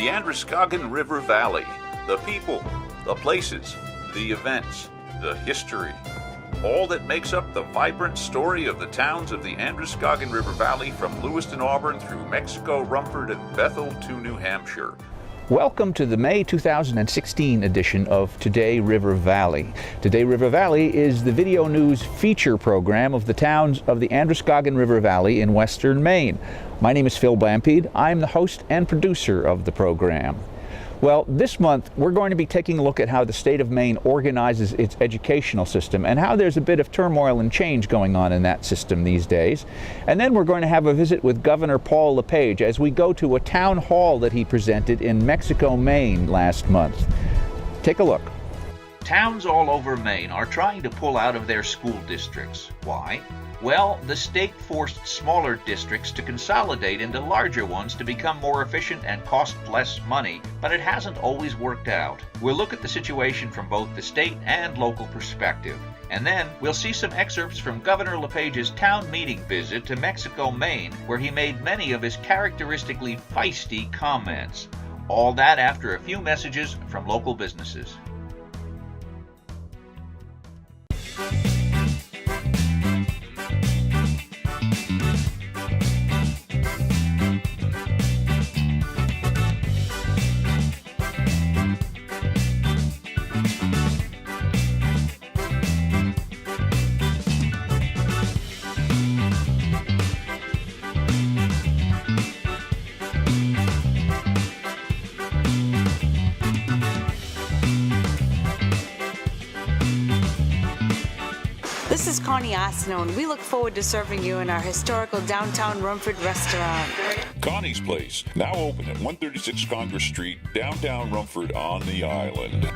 the Androscoggin River Valley, the people, the places, the events, the history, all that makes up the vibrant story of the towns of the Androscoggin River Valley from Lewiston, Auburn through Mexico, Rumford, and Bethel to New Hampshire. Welcome to the May 2016 edition of Today River Valley. Today River Valley is the video news feature program of the towns of the Androscoggin River Valley in western Maine. My name is Phil Blampede. I'm the host and producer of the program. Well, this month we're going to be taking a look at how the state of Maine organizes its educational system and how there's a bit of turmoil and change going on in that system these days. And then we're going to have a visit with Governor Paul LePage as we go to a town hall that he presented in Mexico, Maine last month. Take a look. Towns all over Maine are trying to pull out of their school districts. Why? Well, the state forced smaller districts to consolidate into larger ones to become more efficient and cost less money, but it hasn't always worked out. We'll look at the situation from both the state and local perspective. And then we'll see some excerpts from Governor LePage's town meeting visit to Mexico, Maine, where he made many of his characteristically feisty comments. All that after a few messages from local businesses. This is Connie Asno, and we look forward to serving you in our historical downtown Rumford restaurant. Connie's Place, now open at 136 Congress Street, downtown Rumford on the island.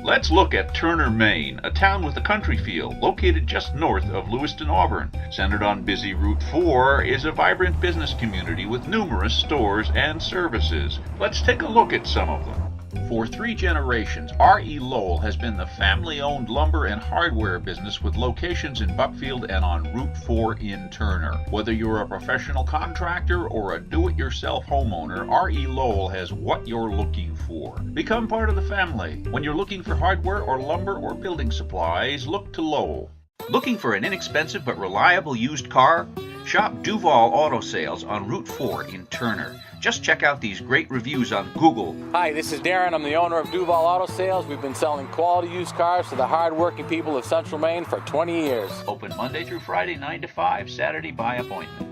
Let's look at Turner, Maine, a town with a country feel, located just north of Lewiston, Auburn. Centered on busy Route 4 is a vibrant business community with numerous stores and services. Let's take a look at some of them. For 3 generations, R.E. Lowell has been the family-owned lumber and hardware business with locations in Buckfield and on Route 4 in Turner. Whether you're a professional contractor or a do-it-yourself homeowner, R.E. Lowell has what you're looking for. Become part of the family. When you're looking for hardware or lumber or building supplies, look to Lowell. Looking for an inexpensive but reliable used car? Shop Duval Auto Sales on Route 4 in Turner. Just check out these great reviews on Google. Hi, this is Darren. I'm the owner of Duval Auto Sales. We've been selling quality used cars to the hard-working people of Central Maine for 20 years. Open Monday through Friday, 9 to 5, Saturday by appointment.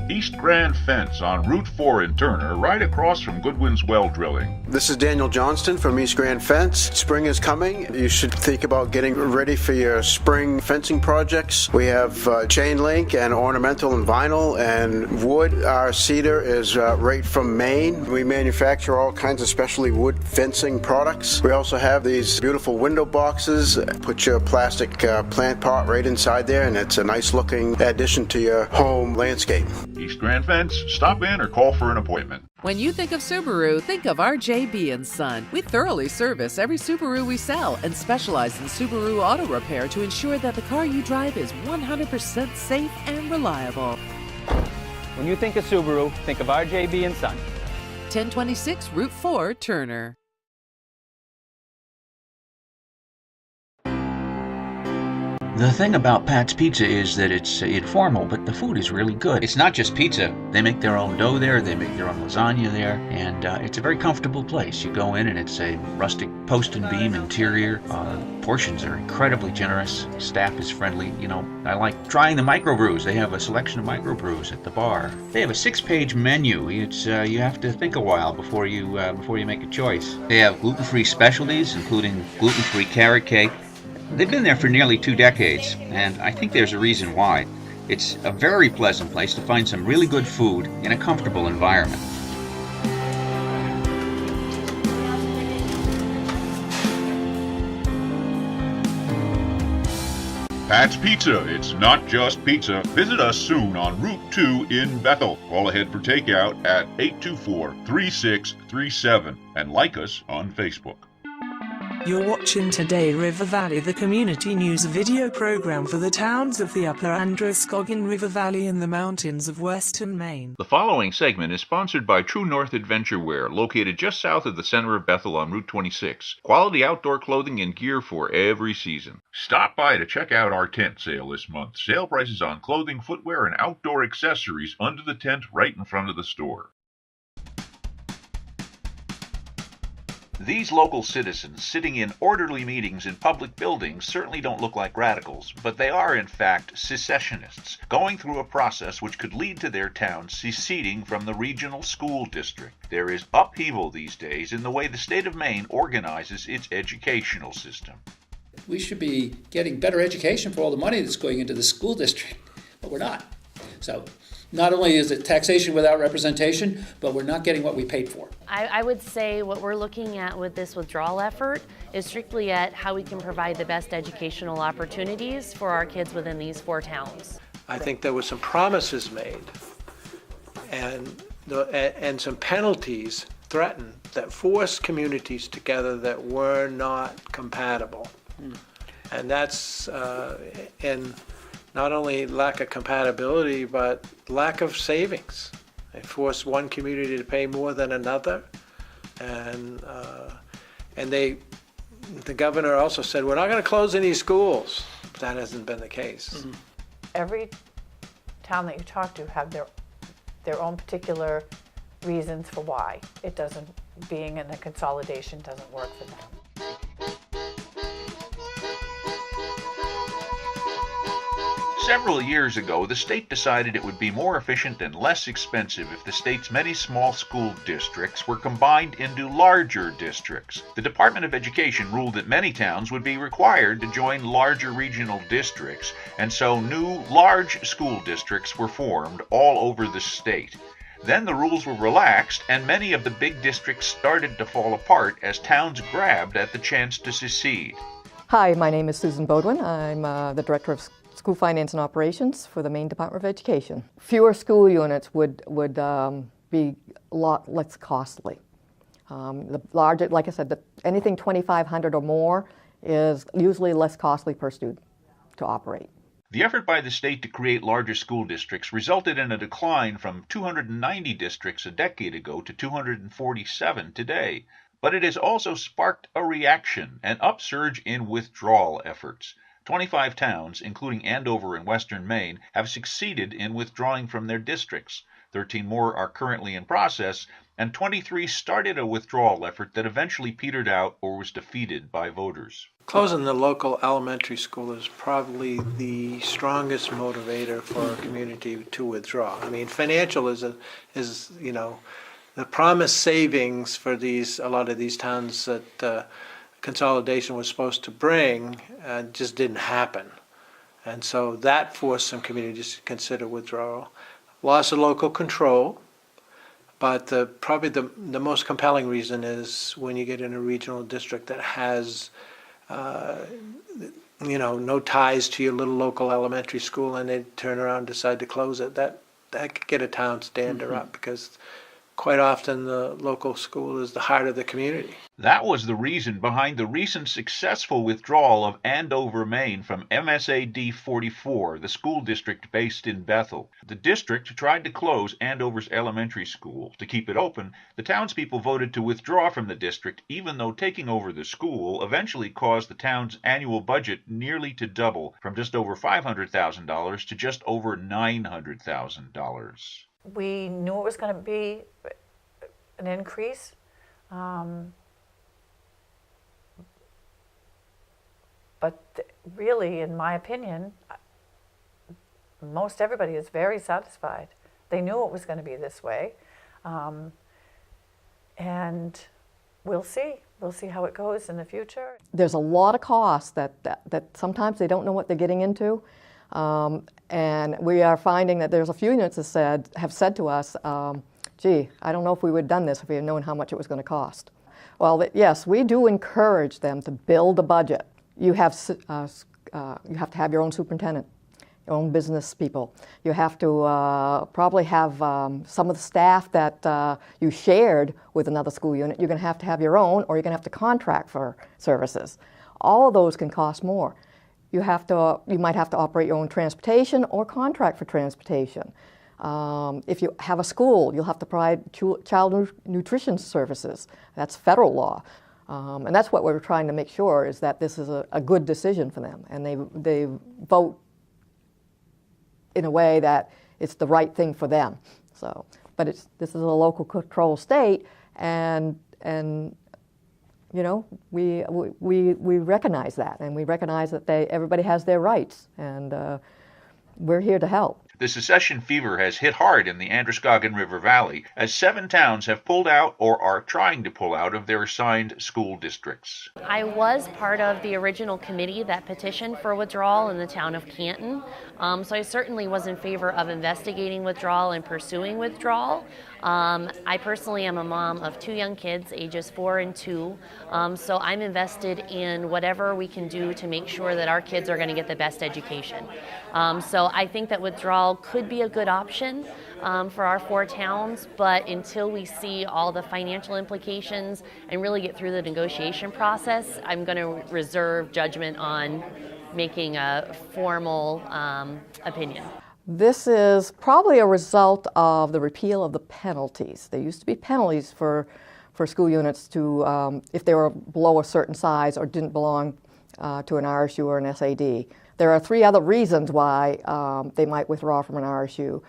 East Grand Fence on Route 4 in Turner, right across from Goodwin's Well Drilling. This is Daniel Johnston from East Grand Fence. Spring is coming. You should think about getting ready for your spring fencing projects. We have chain link and ornamental and vinyl and wood. Our cedar is right from Maine. We manufacture all kinds of specialty wood fencing products. We also have these beautiful window boxes. Put your plastic plant pot right inside there, and it's a nice looking addition to your home landscape. East Grand Fence, stop in or call for an appointment. When you think of Subaru, think of RJB & Son. We thoroughly service every Subaru we sell and specialize in Subaru auto repair to ensure that the car you drive is 100% safe and reliable. When you think of Subaru, think of RJB & Son. 1026 Route 4, Turner. The thing about Pat's Pizza is that it's informal, but the food is really good. It's not just pizza. They make their own dough there, they make their own lasagna there, and it's a very comfortable place. You go in and it's a rustic post and beam interior. Portions are incredibly generous. Staff is friendly. You know, I like trying the microbrews. They have a selection of microbrews at the bar. They have a 6-page menu. It's you have to think a while before you make a choice. They have gluten-free specialties, including gluten-free carrot cake. They've been there for nearly 2 decades, and I think there's a reason why. It's a very pleasant place to find some really good food in a comfortable environment. Pat's Pizza, it's not just pizza. Visit us soon on Route 2 in Bethel. Call ahead for takeout at 824-3637 and like us on Facebook. You're watching Today River Valley, the community news video program for the towns of the Upper Androscoggin River Valley in the mountains of western Maine. The following segment is sponsored by True North Adventure Wear, located just south of the center of Bethel on Route 26. Quality outdoor clothing and gear for every season. Stop by to check out our tent sale this month. Sale prices on clothing, footwear, and outdoor accessories under the tent right in front of the store. These local citizens sitting in orderly meetings in public buildings certainly don't look like radicals, but they are in fact secessionists, going through a process which could lead to their town seceding from the regional school district. There is upheaval these days in the way the state of Maine organizes its educational system. We should be getting better education for all the money that's going into the school district, but we're not. So not only is it taxation without representation, but we're not getting what we paid for. I would say what we're looking at with this withdrawal effort is strictly at how we can provide the best educational opportunities for our kids within these 4 towns. I think there were some promises made and some penalties threatened that forced communities together that were not compatible. And that's in not only lack of compatibility, but lack of savings. They forced one community to pay more than another, and the governor also said, we're not going to close any schools. But that hasn't been the case. Mm-hmm. Every town that you talk to have their own particular reasons for why it doesn't, being in a consolidation doesn't work for them. Several years ago, the state decided it would be more efficient and less expensive if the state's many small school districts were combined into larger districts. The Department of Education ruled that many towns would be required to join larger regional districts, and so new large school districts were formed all over the state. Then the rules were relaxed, and many of the big districts started to fall apart as towns grabbed at the chance to secede. Hi, my name is Susan Bodwin. I'm the Director of School Finance and Operations for the Maine Department of Education. Fewer school units would be a lot less costly. The larger, like I said, anything 2,500 or more is usually less costly per student to operate. The effort by the state to create larger school districts resulted in a decline from 290 districts a decade ago to 247 today. But it has also sparked a reaction, an upsurge in withdrawal efforts. 25 towns, including Andover and western Maine, have succeeded in withdrawing from their districts. 13 more are currently in process, and 23 started a withdrawal effort that eventually petered out or was defeated by voters. Closing the local elementary school is probably the strongest motivator for a community to withdraw. I mean, financial is the promised savings for a lot of these towns that consolidation was supposed to bring just didn't happen. And so that forced some communities to consider withdrawal. Loss of local control, but probably the most compelling reason is when you get in a regional district that has no ties to your little local elementary school, and they turn around and decide to close it, that could get a town stander up, because quite often the local school is the heart of the community. That was the reason behind the recent successful withdrawal of Andover, Maine from MSAD 44, the school district based in Bethel. The district tried to close Andover's elementary school. To keep it open, the townspeople voted to withdraw from the district, even though taking over the school eventually caused the town's annual budget nearly to double, from just over $500,000 to just over $900,000. We knew it was going to be an increase. But really, in my opinion, most everybody is very satisfied. They knew it was going to be this way. And we'll see. We'll see how it goes in the future. There's a lot of costs that sometimes they don't know what they're getting into. And we are finding that there's a few units that have said to us, gee, I don't know if we would have done this if we had known how much it was going to cost. Well, yes, we do encourage them to build a budget. You have to have your own superintendent. your own business people. You have to probably have some of the staff that you shared with another school unit. You're going to have your own, or you're going to have to contract for services. All of those can cost more. You might have to operate your own transportation or contract for transportation. If you have a school, you'll have to provide child nutrition services. That's federal law. And that's what we're trying to make sure, is that this is a good decision for them, and they vote in a way that it's the right thing for them. So, but this is a local control state, and you know, we recognize that, and we recognize that everybody has their rights, and we're here to help. The secession fever has hit hard in the Androscoggin River Valley, as 7 towns have pulled out or are trying to pull out of their assigned school districts. I was part of the original committee that petitioned for withdrawal in the town of Canton, so I certainly was in favor of investigating withdrawal and pursuing withdrawal. I personally am a mom of 2 young kids, ages 4 and 2, so I'm invested in whatever we can do to make sure that our kids are going to get the best education. So I think that withdrawal could be a good option for our 4 towns, but until we see all the financial implications and really get through the negotiation process, I'm going to reserve judgment on making a formal opinion. This is probably a result of the repeal of the penalties. There used to be penalties for school units to, if they were below a certain size or didn't belong to an RSU or an SAD. There are 3 other reasons why they might withdraw from an RSU.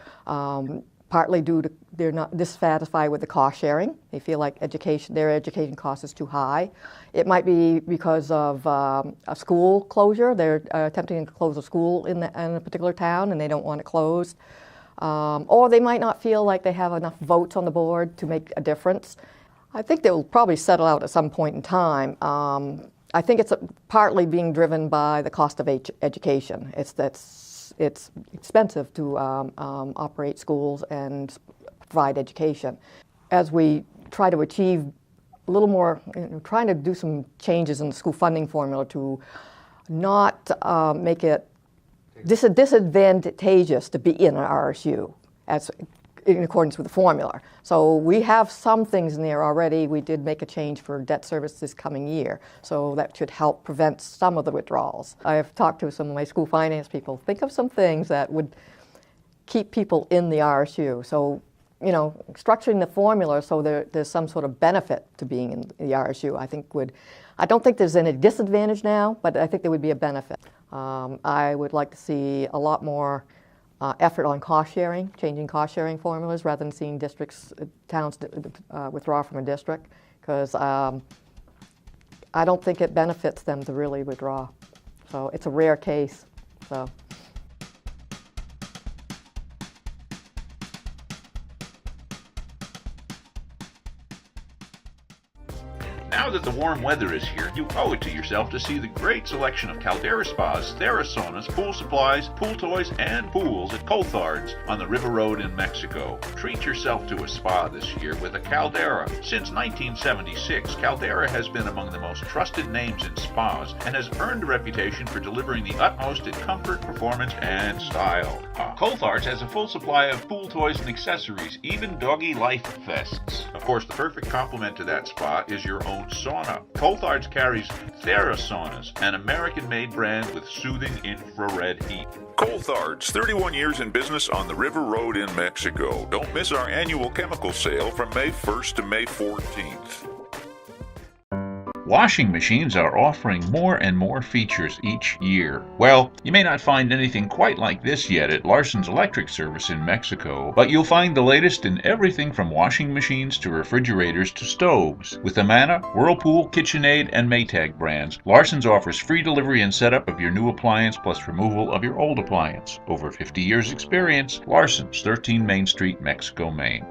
Partly due to they're not dissatisfied with the cost sharing. They feel like their education cost is too high. It might be because of a school closure. They're attempting to close a school in a particular town, and they don't want it closed. Or they might not feel like they have enough votes on the board to make a difference. I think they will probably settle out at some point in time. I think it's partly being driven by the cost of education. It's expensive to operate schools and provide education. As we try to achieve a little more, trying to do some changes in the school funding formula to not make it disadvantageous to be in an RSU, as in accordance with the formula. So we have some things in there already. We did make a change for debt service this coming year, so that should help prevent some of the withdrawals. I've talked to some of my school finance people. Think of some things that would keep people in the RSU. So, you know, structuring the formula so there's some sort of benefit to being in the RSU, I don't think there's any disadvantage now, but I think there would be a benefit. I would like to see a lot more effort on cost sharing, changing cost sharing formulas rather than seeing towns withdraw from a district, because I don't think it benefits them to really withdraw. So it's a rare case. So. Now that the warm weather is here, you owe it to yourself to see the great selection of Caldera Spas, Therasaunas, pool supplies, pool toys, and pools at Coulthard's on the River Road in Mexico. Treat yourself to a spa this year with a Caldera. Since 1976, Caldera has been among the most trusted names in spas and has earned a reputation for delivering the utmost in comfort, performance, and style. Coulthard's has a full supply of pool toys and accessories, even doggy life vests. Of course, the perfect complement to that spa is your own sauna. Coulthard's carries Therasaunas, an American-made brand with soothing infrared heat. Coulthard's, 31 years in business on the River Road in Mexico. Don't miss our annual chemical sale from May 1st to May 14th. Washing machines are offering more and more features each year. Well, you may not find anything quite like this yet at Larson's Electric Service in Mexico, but you'll find the latest in everything from washing machines to refrigerators to stoves. With Amana, Whirlpool, KitchenAid, and Maytag brands, Larson's offers free delivery and setup of your new appliance plus removal of your old appliance. Over 50 years experience, Larson's, 13 Main Street, Mexico, Maine.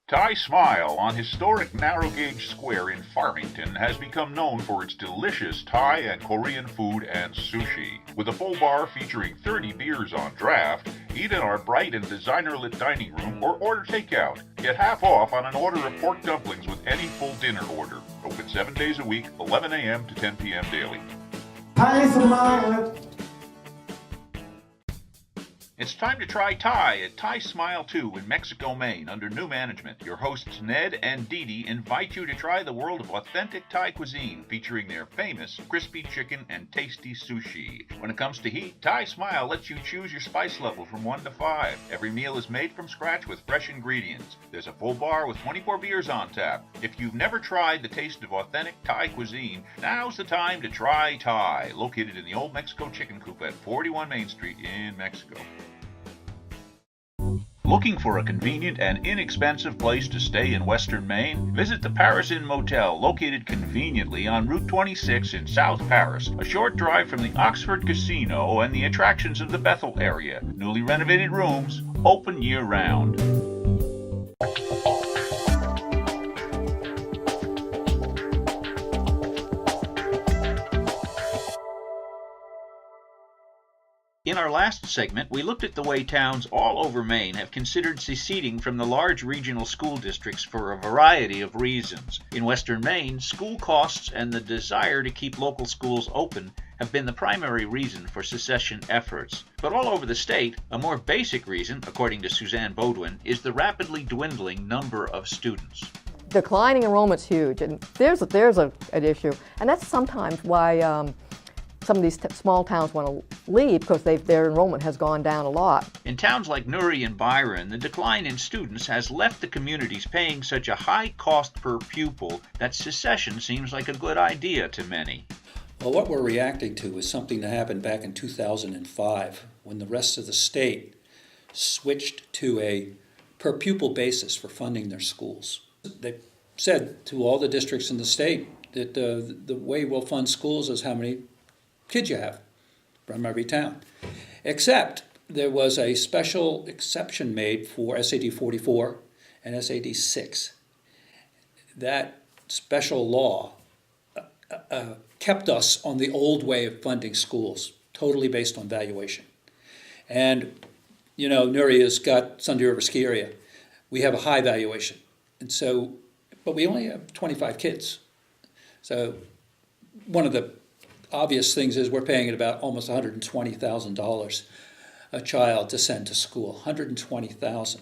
Thai Smile on historic Narrow Gauge Square in Farmington has become known for its delicious Thai and Korean food and sushi. With a full bar featuring 30 beers on draft, eat in our bright and designer-lit dining room or order takeout. Get half off on an order of pork dumplings with any full dinner order. Open 7 days a week, 11 a.m. to 10 p.m. daily. Thai Smile It's time to try Thai at Thai Smile 2 in Mexico, Maine, under new management. Your hosts Ned and Dee Dee invite you to try the world of authentic Thai cuisine, featuring their famous crispy chicken and tasty sushi. When it comes to heat, Thai Smile lets you choose your spice level from 1 to 5. Every meal is made from scratch with fresh ingredients. There's a full bar with 24 beers on tap. If you've never tried the taste of authentic Thai cuisine, now's the time to try Thai, located in the Old Mexico Chicken Coop at 41 Main Street in Mexico. Looking for a convenient and inexpensive place to stay in Western Maine? Visit the Paris Inn Motel, located conveniently on Route 26 in South Paris, a short drive from the Oxford Casino and the attractions of the Bethel area. Newly renovated rooms, open year-round. In our last segment, we looked at the way towns all over Maine have considered seceding from the large regional school districts for a variety of reasons. In Western Maine, school costs and the desire to keep local schools open have been the primary reason for secession efforts. But all over the state, a more basic reason, according to Suzanne Beaudoin, is the rapidly dwindling number of students. Declining enrollment's huge, and there's an issue, and that's sometimes why some of these small towns want to leave, because their enrollment has gone down a lot. In towns like Newry and Byron, the decline in students has left the communities paying such a high cost per pupil that secession seems like a good idea to many. Well, what we're reacting to is something that happened back in 2005, when the rest of the state switched to a per pupil basis for funding their schools. They said to all the districts in the state that the way we'll fund schools is how many kids you have from every town. Except there was a special exception made for SAD 44 and SAD 6. That special law kept us on the old way of funding schools, totally based on valuation. And, you know, Newry has got Sunday River Ski Area. We have a high valuation. And so, but we only have 25 kids. So one of the obvious things is we're paying at about almost $120,000 a child to send to school. $120,000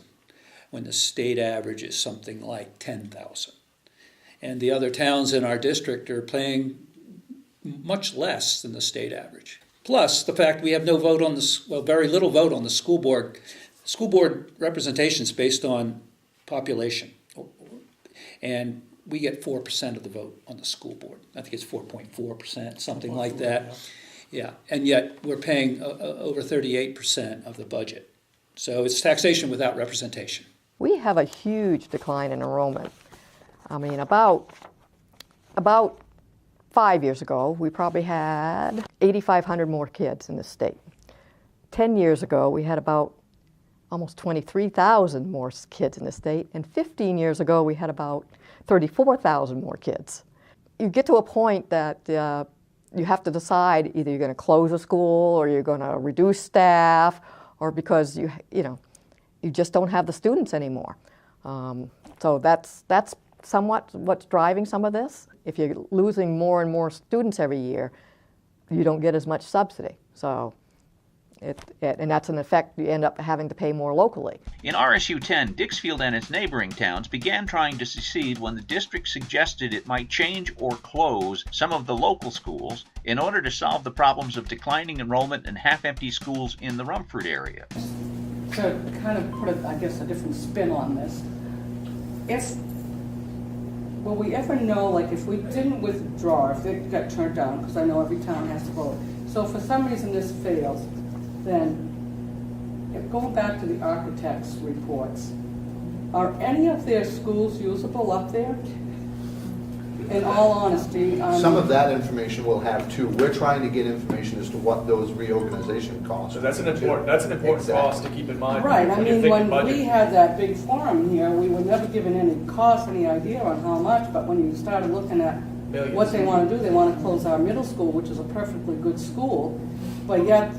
when the state average is something like $10,000. And the other towns in our district are paying much less than the state average. Plus the fact we have no vote on very little vote on the school board. School board representation is based on population, and we get 4% of the vote on the school board. I think it's 4.4%, something like that. Yeah, and yet we're paying over 38% of the budget. So it's taxation without representation. We have a huge decline in enrollment. I mean, about 5 years ago, we probably had 8,500 more kids in the state. 10 years ago, we had about almost 23,000 more kids in the state, and 15 years ago, we had about 34,000 more kids. You get to a point that you have to decide either you're going to close a school or you're going to reduce staff, or because you just don't have the students anymore. So that's somewhat what's driving some of this. If you're losing more and more students every year, you don't get as much subsidy. So. And that's an effect you end up having to pay more locally. In RSU 10, Dixfield and its neighboring towns began trying to secede when the district suggested it might change or close some of the local schools in order to solve the problems of declining enrollment and half-empty schools in the Rumford area. To kind of put, a different spin on this, will we ever know, like, if we didn't withdraw, if it got turned down, because I know every town has to vote, so if for some reason this fails, then going back to the architects' reports, are any of their schools usable up there? In all honesty, some of that information we'll have too. We're trying to get information as to what those reorganization costs. So that's an important cost to keep in mind. Right. I mean, when we had that big forum here, we were never given any cost, any idea on how much. But when you started looking at what they want to do, they want to close our middle school, which is a perfectly good school, but yet.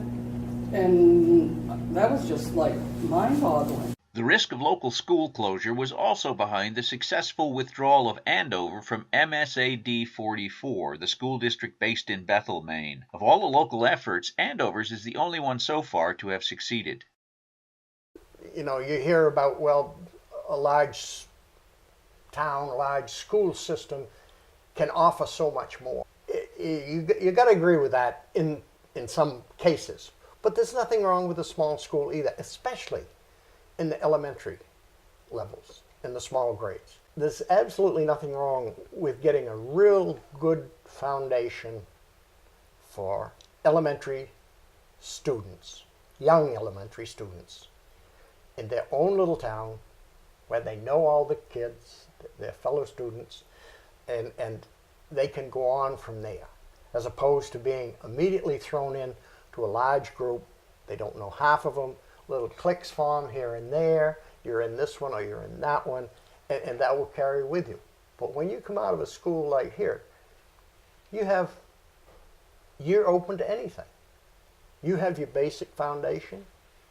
And that was just like mind-boggling. The risk of local school closure was also behind the successful withdrawal of Andover from MSAD 44, the school district based in Bethel, Maine. Of all the local efforts, Andover's is the only one so far to have succeeded. you know, you hear about, well, a large town, a large school system can offer so much more. You got to agree with that in some cases. But there's nothing wrong with a small school either, especially in the elementary levels, in the small grades. There's absolutely nothing wrong with getting a real good foundation for elementary students, young elementary students, in their own little town where they know all the kids, their fellow students, and they can go on from there, as opposed to being immediately thrown in to a large group. They don't know half of them, little cliques form here and there, you're in this one or you're in that one, and that will carry with you. But when you come out of a school like here, you're open to anything. You have your basic foundation,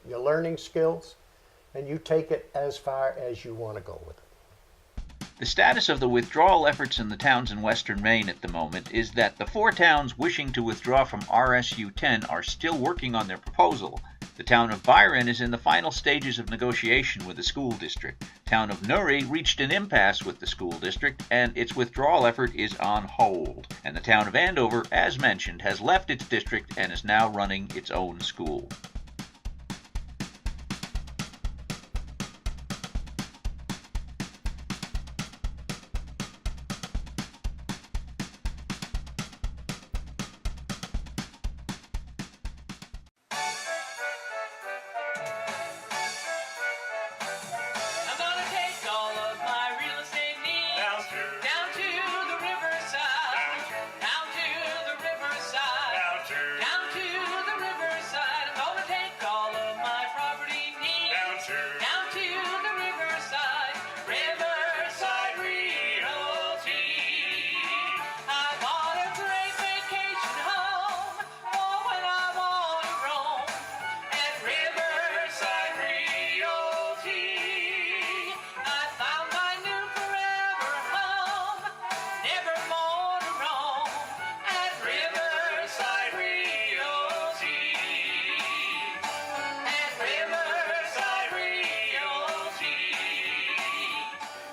your learning skills, and you take it as far as you want to go with it. The status of the withdrawal efforts in the towns in western Maine at the moment is that the 4 towns wishing to withdraw from RSU 10 are still working on their proposal. The town of Byron is in the final stages of negotiation with the school district. Town of Newry reached an impasse with the school district, and its withdrawal effort is on hold. And the town of Andover, as mentioned, has left its district and is now running its own school.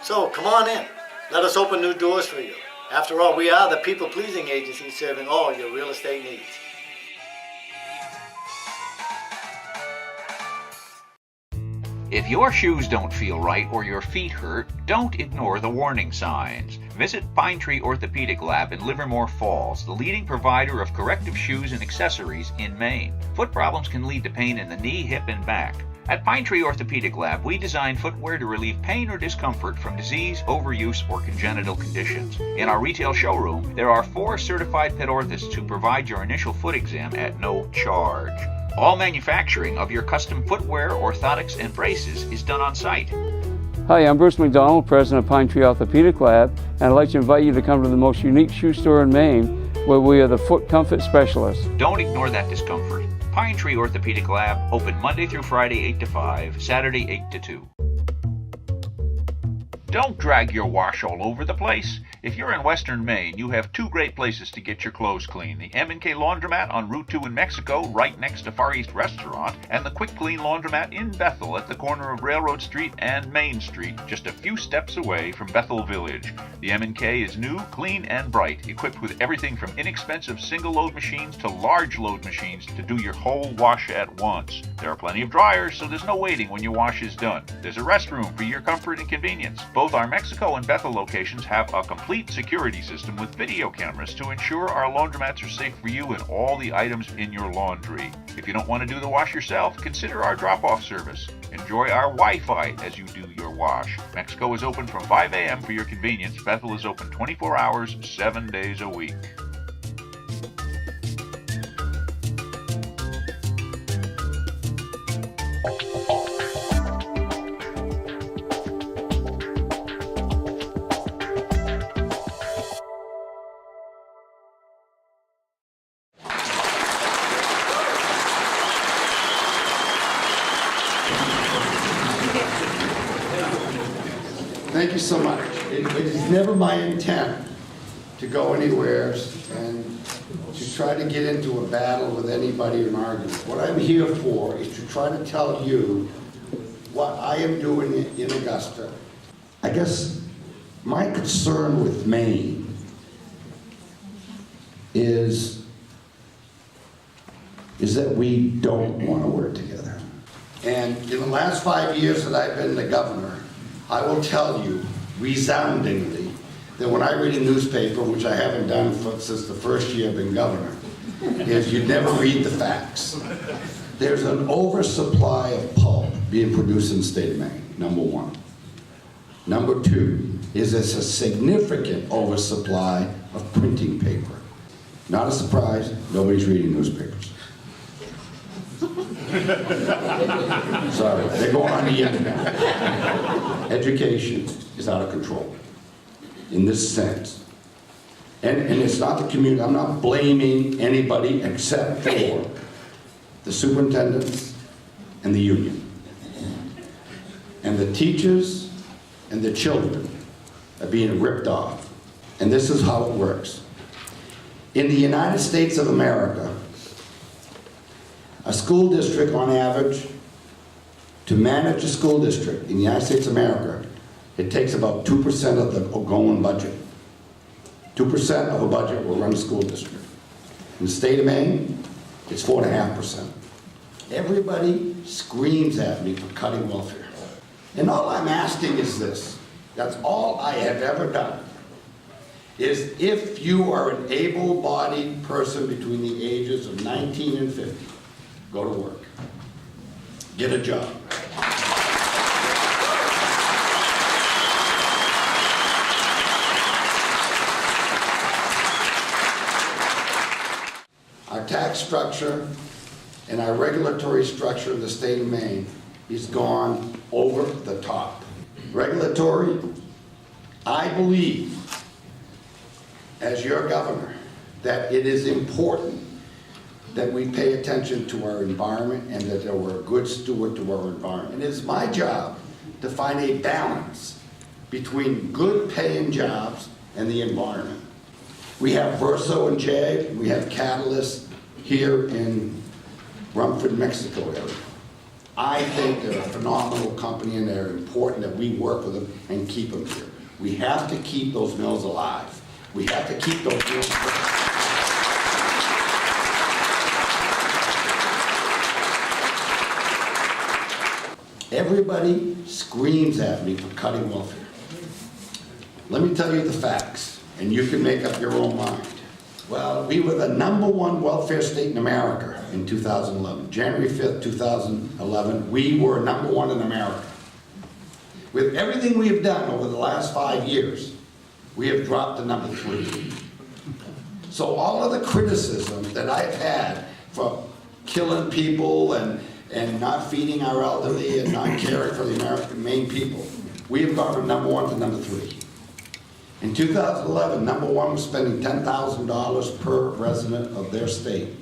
So come on in. Let us open new doors for you. After all, we are the people-pleasing agency serving all your real estate needs. If your shoes don't feel right or your feet hurt, don't ignore the warning signs. Visit Pine Tree Orthopedic Lab in Livermore Falls, the leading provider of corrective shoes and accessories in Maine. Foot problems can lead to pain in the knee, hip, and back. At Pine Tree Orthopedic Lab, we design footwear to relieve pain or discomfort from disease, overuse, or congenital conditions. In our retail showroom, there are 4 certified pet orthotists who provide your initial foot exam at no charge. All manufacturing of your custom footwear, orthotics, and braces is done on site. Hi, I'm Bruce McDonald, president of Pine Tree Orthopedic Lab, and I'd like to invite you to come to the most unique shoe store in Maine, where we are the foot comfort specialists. Don't ignore that discomfort. Pine Tree Orthopedic Lab, open Monday through Friday 8 to 5, Saturday 8 to 2. Don't drag your wash all over the place. If you're in western Maine, you have 2 great places to get your clothes clean. The M&K Laundromat on Route 2 in Mexico, right next to Far East Restaurant, and the Quick Clean Laundromat in Bethel at the corner of Railroad Street and Main Street, just a few steps away from Bethel Village. The M&K is new, clean, and bright, equipped with everything from inexpensive single-load machines to large-load machines to do your whole wash at once. There are plenty of dryers, so there's no waiting when your wash is done. There's a restroom for your comfort and convenience. Both our Mexico and Bethel locations have a complete security system with video cameras to ensure our laundromats are safe for you and all the items in your laundry. If you don't want to do the wash yourself, consider our drop-off service. Enjoy our Wi-Fi as you do your wash. Mexico is open from 5 a.m. for your convenience. Bethel is open 24 hours, 7 days a week. Thank you so much. It is never my intent to go anywhere and to try to get into a battle with anybody or an argument. What I'm here for is to try to tell you what am doing it in Augusta. I guess my concern with Maine is that we don't want to work together. And in the last 5 years that I've been the governor, I will tell you resoundingly that when I read a newspaper, which I haven't done since the first year I've been governor, is you never read the facts. There's an oversupply of pulp being produced in the state of Maine, number one. Number two is there's a significant oversupply of printing paper. Not a surprise, nobody's reading newspapers. Sorry, they're going on the internet. Education is out of control in this sense. And it's not the community, I'm not blaming anybody except for the superintendents and the union. And the teachers and the children are being ripped off. And this is how it works. In the United States of America, a school district on average, to manage a school district in the United States of America, it takes about 2% of the going budget. 2% of a budget will run a school district. In the state of Maine, it's 4.5%. Everybody screams at me for cutting welfare. And all I'm asking is this, that's all I have ever done, is if you are an able-bodied person between the ages of 19 and 50, go to work. Get a job. Our tax structure and our regulatory structure of the state of Maine is gone over the top. Regulatory, I believe, as your governor, that it is important that we pay attention to our environment and that we're a good steward to our environment. It is my job to find a balance between good paying jobs and the environment. We have Verso and JAG, we have Catalyst here in Rumford, Mexico area. I think they're a phenomenal company and they're important that we work with them and keep them here. We have to keep those mills alive. We have to keep those mills alive. Everybody screams at me for cutting welfare. Let me tell you the facts, and you can make up your own mind. Well, we were the #1 welfare state in America in 2011. January 5th, 2011, we were #1 in America. With everything we have done over the last 5 years, we have dropped to #3. So all of the criticism that I've had for killing people and not feeding our elderly and not caring for the American Maine people, we have gone from #1 to #3. In 2011, #1 was spending $10,000 per resident of their state.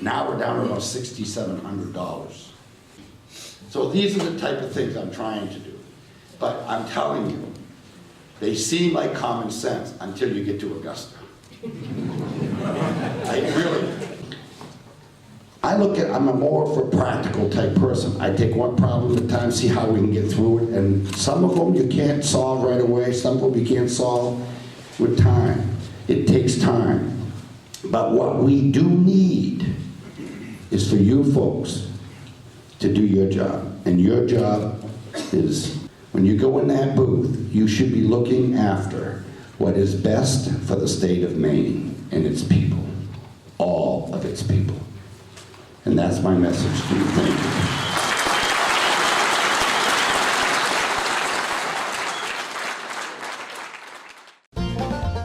Now we're down to about $6,700. So these are the type of things I'm trying to do. But I'm telling you, they seem like common sense until you get to Augusta. I'm a more of a practical type person. I take one problem at a time, see how we can get through it, and some of them you can't solve right away, some of them you can't solve with time. It takes time. But what we do need is for you folks to do your job. And your job is, when you go in that booth, you should be looking after what is best for the state of Maine and its people, all of its people. And that's my message to you. Thank you.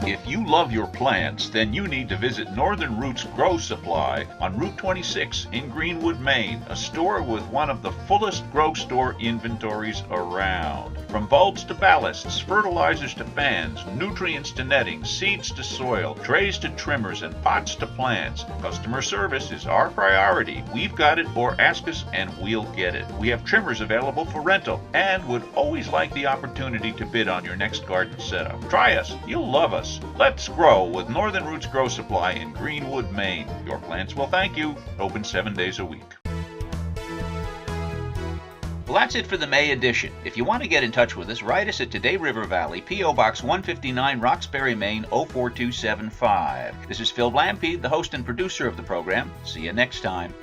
If you love your plants, then you need to visit Northern Roots Grow Supply on Route 26 in Greenwood, Maine, a store with one of the fullest grow store inventories around. From bulbs to ballasts, fertilizers to fans, nutrients to netting, seeds to soil, trays to trimmers, and pots to plants, customer service is our priority. We've got it, or ask us and we'll get it. We have trimmers available for rental and would always like the opportunity to bid on your next garden setup. Try us. You'll love us. Let's grow with Northern Roots Grow Supply in Greenwood, Maine. Your plants will thank you. Open 7 days a week. Well, that's it for the May edition. If you want to get in touch with us, write us at Today River Valley, P.O. Box 159, Roxbury, Maine 04275. This is Phil Blampede, the host and producer of the program. See you next time.